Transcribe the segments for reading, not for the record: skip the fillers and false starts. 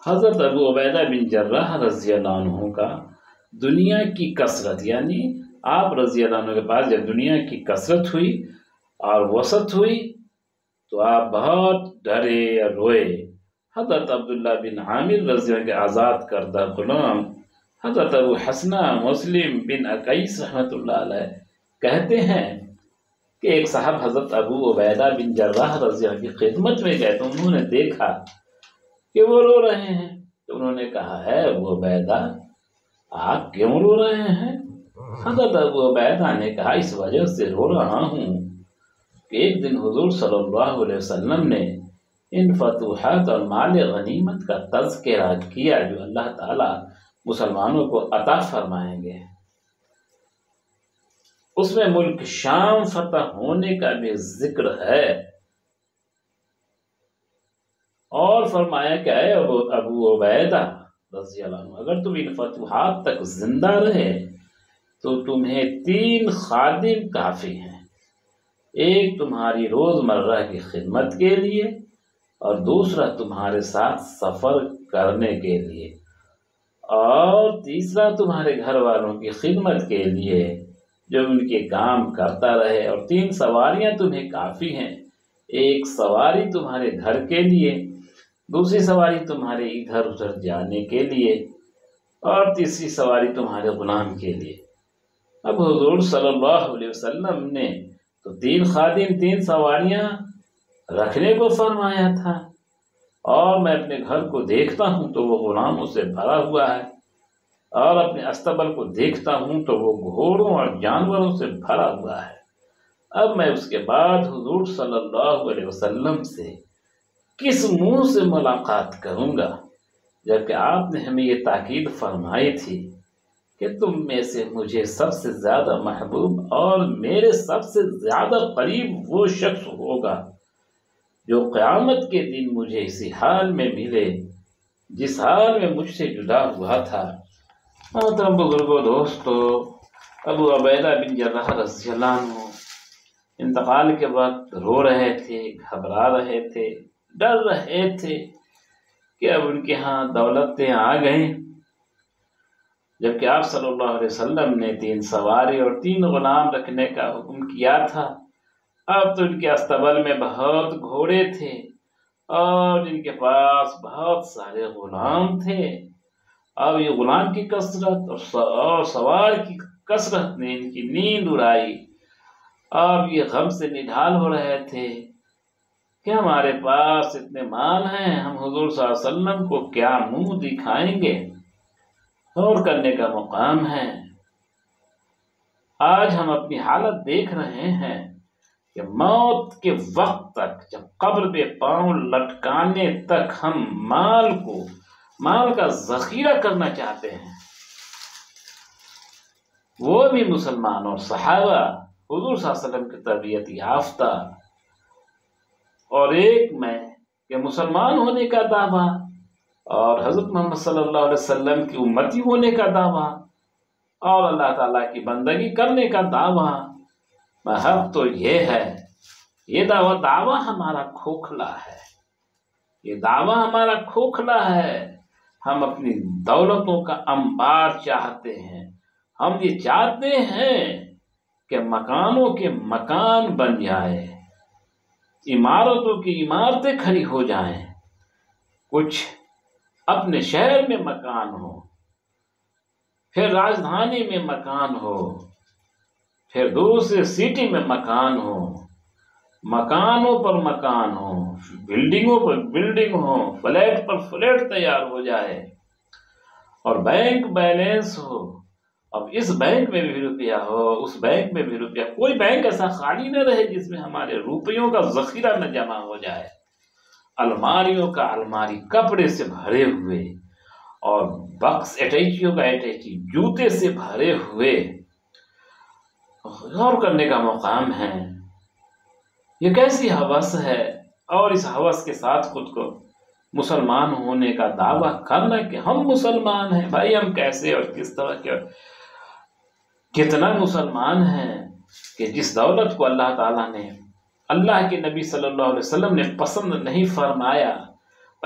حضرت ابو عبیدہ بن جراح رضی اللہ عنہ کا دنیا کی کثرت، یعنی آپ رضی اللہ عنہ کے پاس جب دنیا کی کثرت ہوئی اور وسعت ہوئی تو آپ بہت ڈرے اور روئے۔ حضرت عبداللہ بن عامر رضی اللہ عنہ کے آزاد کردہ غلام حضرت ابو حسنہ مسلم بن عقیس رحمۃ اللہ علیہ کہتے ہیں کہ ایک صاحب حضرت ابو عبیدہ بن جراح رضی اللہ عنہ کی خدمت میں گئے تو انہوں نے دیکھا کہ وہ رو رہے ہیں، تو انہوں نے کہا ہے ابو عبیدہ آپ کیوں رو رہے ہیں؟ حضرت ابو عبیدہ نے کہا اس وجہ سے رو رہا ہوں کہ ایک دن حضور صلی اللہ علیہ وسلم نے ان فتوحات اور مال غنیمت کا تذکرہ کیا جو اللہ تعالیٰ مسلمانوں کو عطا فرمائیں گے۔ اس میں ملک شام فتح ہونے کا بھی ذکر ہے، اور فرمایا کہ اے ابو عبیدہ رضی اللہ عنہ اگر تم ان فتوحات تک زندہ رہے تو تمہیں 3 خادم کافی ہیں، ایک تمہاری روزمرہ کی خدمت کے لیے اور دوسرا تمہارے ساتھ سفر کرنے کے لیے اور تیسرا تمہارے گھر والوں کی خدمت کے لیے جو ان کے کام کرتا رہے، اور 3 سواریاں تمہیں کافی ہیں، ایک سواری تمہارے گھر کے لیے، دوسری سواری تمہارے ادھر ادھر جانے کے لیے اور تیسری سواری تمہارے غلام کے لیے۔ اب حضور صلی اللہ علیہ وسلم نے تو 3 خادم 3 سواریاں رکھنے کو فرمایا تھا، اور میں اپنے گھر کو دیکھتا ہوں تو وہ غلاموں سے بھرا ہوا ہے، اور اپنے استبل کو دیکھتا ہوں تو وہ گھوڑوں اور جانوروں سے بھرا ہوا ہے۔ اب میں اس کے بعد حضور صلی اللہ علیہ وسلم سے کس منہ سے ملاقات کروں گا، جبکہ آپ نے ہمیں یہ تاکید فرمائی تھی کہ تم میں سے مجھے سب سے زیادہ محبوب اور میرے سب سے زیادہ قریب وہ شخص ہوگا جو قیامت کے دن مجھے اسی حال میں ملے جس حال میں مجھ سے جدا ہوا تھا۔ محترم بزرگوں، دوستو، ابو عبیدہ بن جراح رضی اللہ عنہ انتقال کے وقت رو رہے تھے، گھبرا رہے تھے، ڈر رہے تھے کہ اب ان کے ہاں دولتیں آ گئیں، جبکہ آپ صلی اللہ علیہ وسلم نے 3 سواری اور 3 غلام رکھنے کا حکم کیا تھا۔ اب تو ان کے استبل میں بہت گھوڑے تھے اور ان کے پاس بہت سارے غلام تھے۔ اب یہ غلام کی کثرت اور سوار کی کثرت نے ان کی نیند اڑائی۔ اب یہ غم سے نڈھال ہو رہے تھے کہ ہمارے پاس اتنے مال ہیں، ہم حضور صلی اللہ علیہ وسلم کو کیا منہ دکھائیں گے، اور کرنے کا مقام ہے۔ آج ہم اپنی حالت دیکھ رہے ہیں کہ موت کے وقت تک، جب قبر میں پاؤں لٹکانے تک ہم مال کا ذخیرہ کرنا چاہتے ہیں، وہ بھی مسلمان اور صحابہ حضور صلی اللہ علیہ وسلم کی تربیت یافتہ، اور ایک میں کہ مسلمان ہونے کا دعویٰ اور حضرت محمد صلی اللہ علیہ وسلم کی امتی ہونے کا دعویٰ اور اللہ تعالیٰ کی بندگی کرنے کا دعویٰ، حق تو یہ ہے، یہ دعویٰ ہمارا کھوکھلا ہے، یہ دعویٰ ہمارا کھوکھلا ہے۔ ہم اپنی دولتوں کا انبار چاہتے ہیں، ہم یہ چاہتے ہیں کہ مکانوں کے مکان بن جائے، عمارتوں کی عمارتیں کھڑی ہو جائیں، کچھ اپنے شہر میں مکان ہو، پھر راجدھانی میں مکان ہو، پھر دوسرے سٹی میں مکان ہو، مکانوں پر مکان ہو، بلڈنگوں پر بلڈنگ ہو، فلیٹ پر فلیٹ تیار ہو جائے، اور بینک بیلنس ہو۔ اب اس بینک میں بھی روپیہ ہو، اس بینک میں بھی روپیہ، کوئی بینک ایسا خالی نہ رہے جس میں ہمارے روپیوں کا ذخیرہ نہ جمع ہو جائے، الماریوں کا الماری کپڑے سے بھرے ہوئے، اور بکس اٹیچیوں کا اٹیچی جوتے سے بھرے ہوئے۔ غور کرنے کا مقام ہے، یہ کیسی ہوس ہے، اور اس ہوس کے ساتھ خود کو مسلمان ہونے کا دعویٰ کرنا کہ ہم مسلمان ہیں۔ بھائی ہم کیسے اور کس طرح کے، کتنا مسلمان ہیں کہ جس دولت کو اللہ تعالیٰ نے، اللہ کے نبی صلی اللہ علیہ وسلم نے پسند نہیں فرمایا،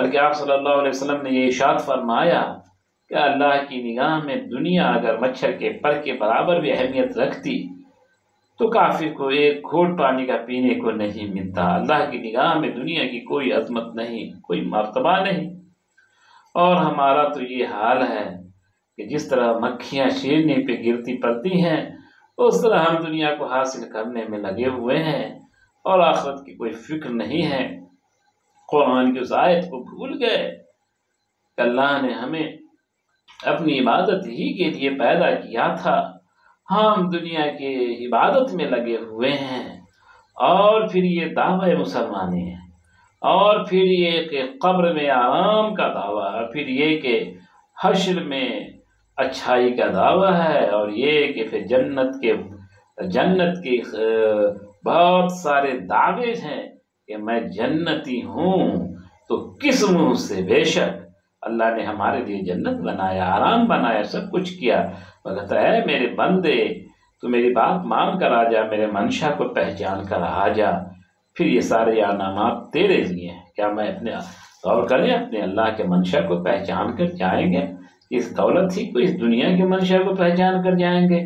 بلکہ آپ صلی اللہ علیہ وسلم نے یہ ارشاد فرمایا کہ اللہ کی نگاہ میں دنیا اگر مچھر کے پر کے برابر بھی اہمیت رکھتی تو کافر کو ایک گھونٹ پانی کا پینے کو نہیں ملتا۔ اللہ کی نگاہ میں دنیا کی کوئی عظمت نہیں، کوئی مرتبہ نہیں۔ اور ہمارا تو یہ حال ہے کہ جس طرح مکھیاں شیرنی پہ گرتی پڑتی ہیں، اس طرح ہم دنیا کو حاصل کرنے میں لگے ہوئے ہیں اور آخرت کی کوئی فکر نہیں ہے۔ قرآن کی اس آیت کو بھول گئے کہ اللہ نے ہمیں اپنی عبادت ہی کے لیے پیدا کیا تھا، ہم دنیا کی عبادت میں لگے ہوئے ہیں، اور پھر یہ دعوی مسلمانی ہے، اور پھر یہ کہ قبر میں آرام کا دعویٰ ہے، پھر یہ کہ حشر میں اچھائی کا دعویٰ ہے، اور یہ کہ پھر جنت کے بہت سارے دعوے ہیں کہ میں جنتی ہوں۔ تو کس منہ سے؟ بے شک اللہ نے ہمارے لیے جنت بنایا، آرام بنایا، سب کچھ کیا۔ وہ کہتا ہے میرے بندے تو میری بات مان کر آ جا، میرے منشا کو پہچان کر آ جا، پھر یہ سارے انعامات تیرے لیے ہیں۔ کیا میں اپنے غور کریں، اپنے اللہ کے منشا کو پہچان کر جائیں گے؟ اس دولت ہی کو، اس دنیا کے منشا کو پہچان کر جائیں گے؟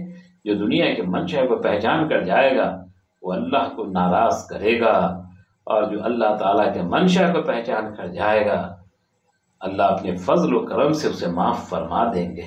جو دنیا کے منشا کو پہچان کر جائے گا وہ اللہ کو ناراض کرے گا، اور جو اللہ تعالیٰ کے منشا کو پہچان کر جائے گا اللہ اپنے فضل و کرم سے اسے معاف فرما دیں گے۔